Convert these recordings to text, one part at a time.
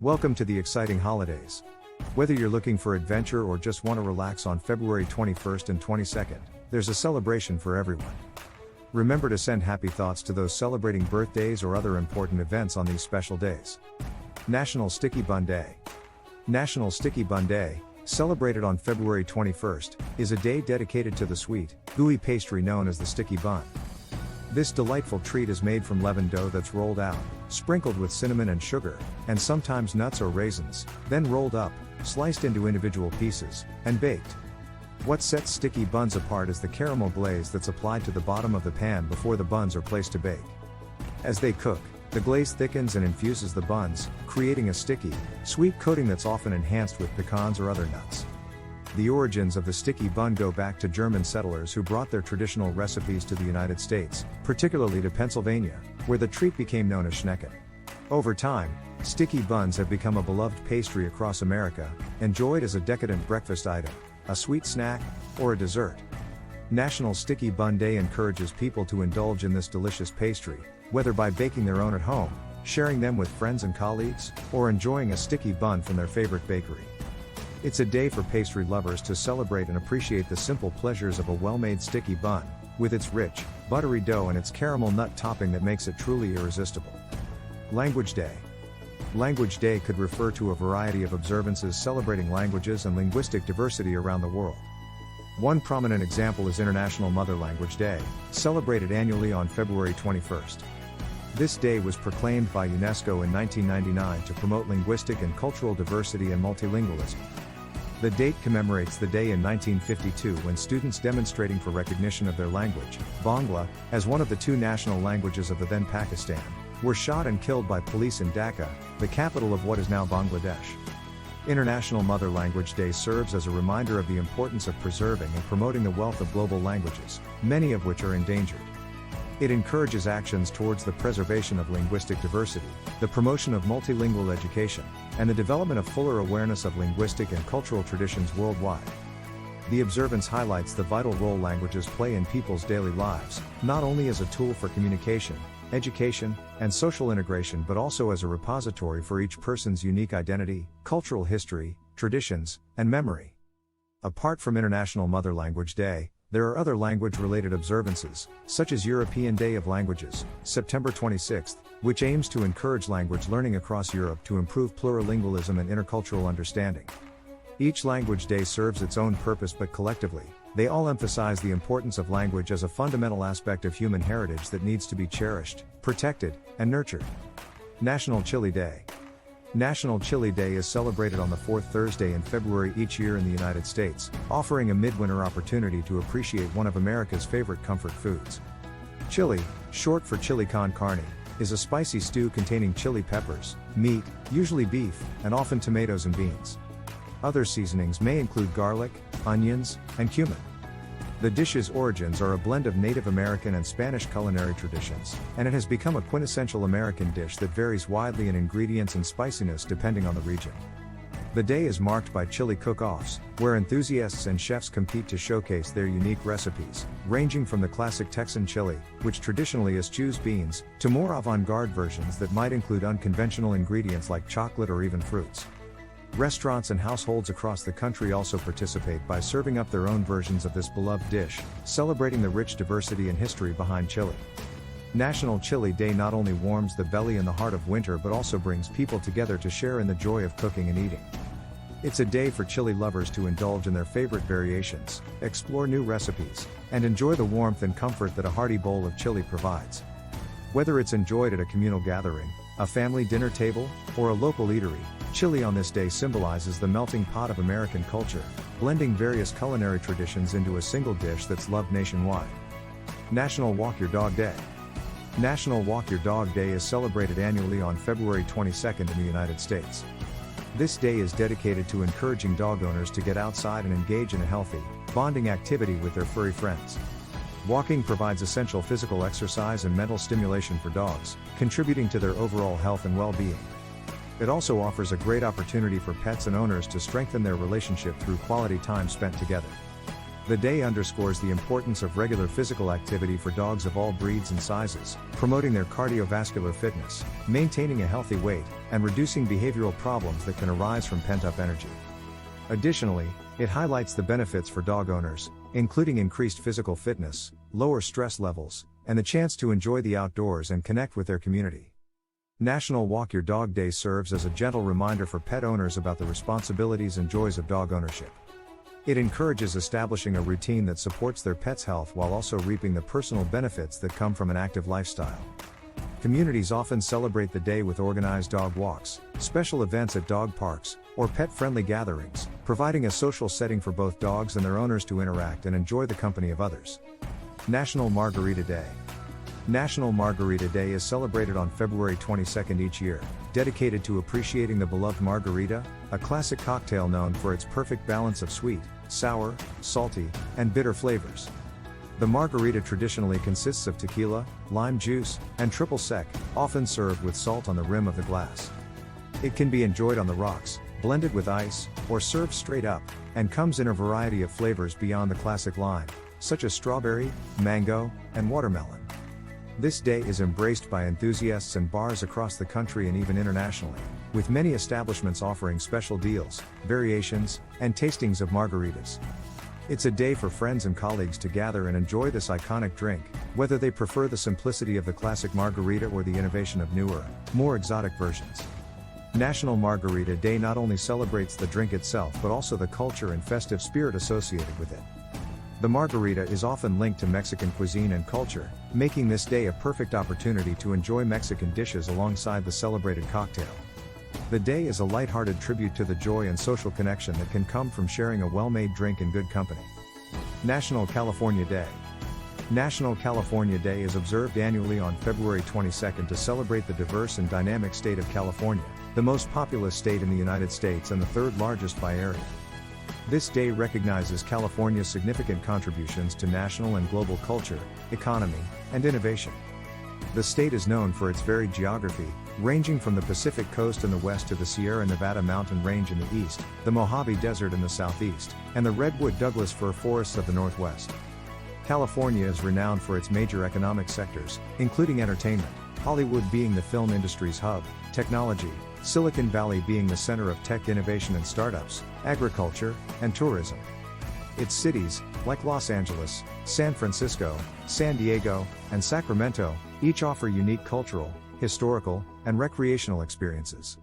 Welcome to the exciting holidays. Whether you're looking for adventure or just want to relax on February 21st and 22nd, there's a celebration for everyone. Remember to send happy thoughts to those celebrating birthdays or other important events on these special days. National Sticky Bun Day. National Sticky Bun Day, celebrated on February 21st, is a day dedicated to the sweet, gooey pastry known as the sticky bun. This delightful treat is made from leavened dough that's rolled out, sprinkled with cinnamon and sugar, and sometimes nuts or raisins, then rolled up, sliced into individual pieces, and baked. What sets sticky buns apart is the caramel glaze that's applied to the bottom of the pan before the buns are placed to bake. As they cook, the glaze thickens and infuses the buns, creating a sticky, sweet coating that's often enhanced with pecans or other nuts. The origins of the sticky bun go back to German settlers who brought their traditional recipes to the United States, particularly to Pennsylvania, where the treat became known as Schnecken. Over time, sticky buns have become a beloved pastry across America, enjoyed as a decadent breakfast item, a sweet snack, or a dessert. National Sticky Bun Day encourages people to indulge in this delicious pastry, whether by baking their own at home, sharing them with friends and colleagues, or enjoying a sticky bun from their favorite bakery. It's a day for pastry lovers to celebrate and appreciate the simple pleasures of a well-made sticky bun, with its rich, buttery dough and its caramel nut topping that makes it truly irresistible. Language Day. Language Day could refer to a variety of observances celebrating languages and linguistic diversity around the world. One prominent example is International Mother Language Day, celebrated annually on February 21st. This day was proclaimed by UNESCO in 1999 to promote linguistic and cultural diversity and multilingualism. The date commemorates the day in 1952 when students demonstrating for recognition of their language, Bangla, as one of the two national languages of the then Pakistan, were shot and killed by police in Dhaka, the capital of what is now Bangladesh. International Mother Language Day serves as a reminder of the importance of preserving and promoting the wealth of global languages, many of which are endangered. It encourages actions towards the preservation of linguistic diversity, the promotion of multilingual education, and the development of fuller awareness of linguistic and cultural traditions worldwide. The observance highlights the vital role languages play in people's daily lives, not only as a tool for communication, education, and social integration but also as a repository for each person's unique identity, cultural history, traditions, and memory. Apart from International Mother Language Day, there are other language-related observances, such as European Day of Languages, September 26, which aims to encourage language learning across Europe to improve plurilingualism and intercultural understanding. Each language day serves its own purpose but collectively, they all emphasize the importance of language as a fundamental aspect of human heritage that needs to be cherished, protected, and nurtured. National Chili Day. National Chili Day is celebrated on the fourth Thursday in February each year in the United States, offering a midwinter opportunity to appreciate one of America's favorite comfort foods. Chili, short for chili con carne, is a spicy stew containing chili peppers, meat, usually beef, and often tomatoes and beans. Other seasonings may include garlic, onions, and cumin. The dish's origins are a blend of Native American and Spanish culinary traditions, and it has become a quintessential American dish that varies widely in ingredients and spiciness depending on the region. The day is marked by chili cook-offs, where enthusiasts and chefs compete to showcase their unique recipes, ranging from the classic Texan chili, which traditionally eschews beans, to more avant-garde versions that might include unconventional ingredients like chocolate or even fruits. Restaurants and households across the country also participate by serving up their own versions of this beloved dish, celebrating the rich diversity and history behind chili. National Chili Day not only warms the belly in the heart of winter but also brings people together to share in the joy of cooking and eating. It's a day for chili lovers to indulge in their favorite variations, explore new recipes, and enjoy the warmth and comfort that a hearty bowl of chili provides. Whether it's enjoyed at a communal gathering, a family dinner table, or a local eatery, chili on this day symbolizes the melting pot of American culture, blending various culinary traditions into a single dish that's loved nationwide. National Walk Your Dog Day. National Walk Your Dog Day is celebrated annually on February 22nd in the United States. This day is dedicated to encouraging dog owners to get outside and engage in a healthy, bonding activity with their furry friends. Walking provides essential physical exercise and mental stimulation for dogs, contributing to their overall health and well-being. It also offers a great opportunity for pets and owners to strengthen their relationship through quality time spent together. The day underscores the importance of regular physical activity for dogs of all breeds and sizes, promoting their cardiovascular fitness, maintaining a healthy weight, and reducing behavioral problems that can arise from pent-up energy. Additionally, it highlights the benefits for dog owners, including increased physical fitness, lower stress levels, and the chance to enjoy the outdoors and connect with their community. National Walk Your Dog Day serves as a gentle reminder for pet owners about the responsibilities and joys of dog ownership. It encourages establishing a routine that supports their pet's health while also reaping the personal benefits that come from an active lifestyle. Communities often celebrate the day with organized dog walks, special events at dog parks, or pet-friendly gatherings, providing a social setting for both dogs and their owners to interact and enjoy the company of others. National Margarita Day. National Margarita Day is celebrated on February 22 each year, dedicated to appreciating the beloved margarita, a classic cocktail known for its perfect balance of sweet, sour, salty, and bitter flavors. The margarita traditionally consists of tequila, lime juice, and triple sec, often served with salt on the rim of the glass. It can be enjoyed on the rocks, blended with ice, or served straight up, and comes in a variety of flavors beyond the classic line, such as strawberry, mango, and watermelon. This day is embraced by enthusiasts and bars across the country and even internationally, with many establishments offering special deals, variations, and tastings of margaritas. It's a day for friends and colleagues to gather and enjoy this iconic drink, whether they prefer the simplicity of the classic margarita or the innovation of newer, more exotic versions. National Margarita Day not only celebrates the drink itself but also the culture and festive spirit associated with it. The margarita is often linked to Mexican cuisine and culture, making this day a perfect opportunity to enjoy Mexican dishes alongside the celebrated cocktail. The day is a lighthearted tribute to the joy and social connection that can come from sharing a well-made drink in good company. National California Day. National California Day is observed annually on February 22 to celebrate the diverse and dynamic state of California, the most populous state in the United States and the third largest by area. This day recognizes California's significant contributions to national and global culture, economy, and innovation. The state is known for its varied geography, ranging from the Pacific coast in the west to the Sierra Nevada mountain range in the east, the Mojave Desert in the southeast, and the redwood Douglas fir forests of the northwest. California is renowned for its major economic sectors, including entertainment, Hollywood being the film industry's hub, technology, Silicon Valley being the center of tech innovation and startups, agriculture, and tourism. Its cities, like Los Angeles, San Francisco, San Diego, and Sacramento, each offer unique cultural, historical, and recreational experiences.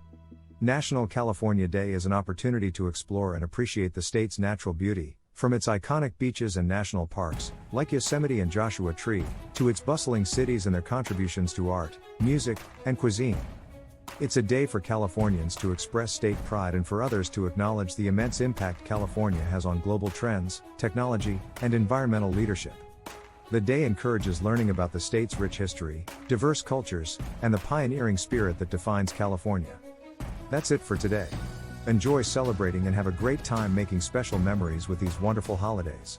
National California Day is an opportunity to explore and appreciate the state's natural beauty, from its iconic beaches and national parks, like Yosemite and Joshua Tree, to its bustling cities and their contributions to art, music, and cuisine. It's a day for Californians to express state pride and for others to acknowledge the immense impact California has on global trends, technology, and environmental leadership. The day encourages learning about the state's rich history, diverse cultures, and the pioneering spirit that defines California. That's it for today. Enjoy celebrating and have a great time making special memories with these wonderful holidays.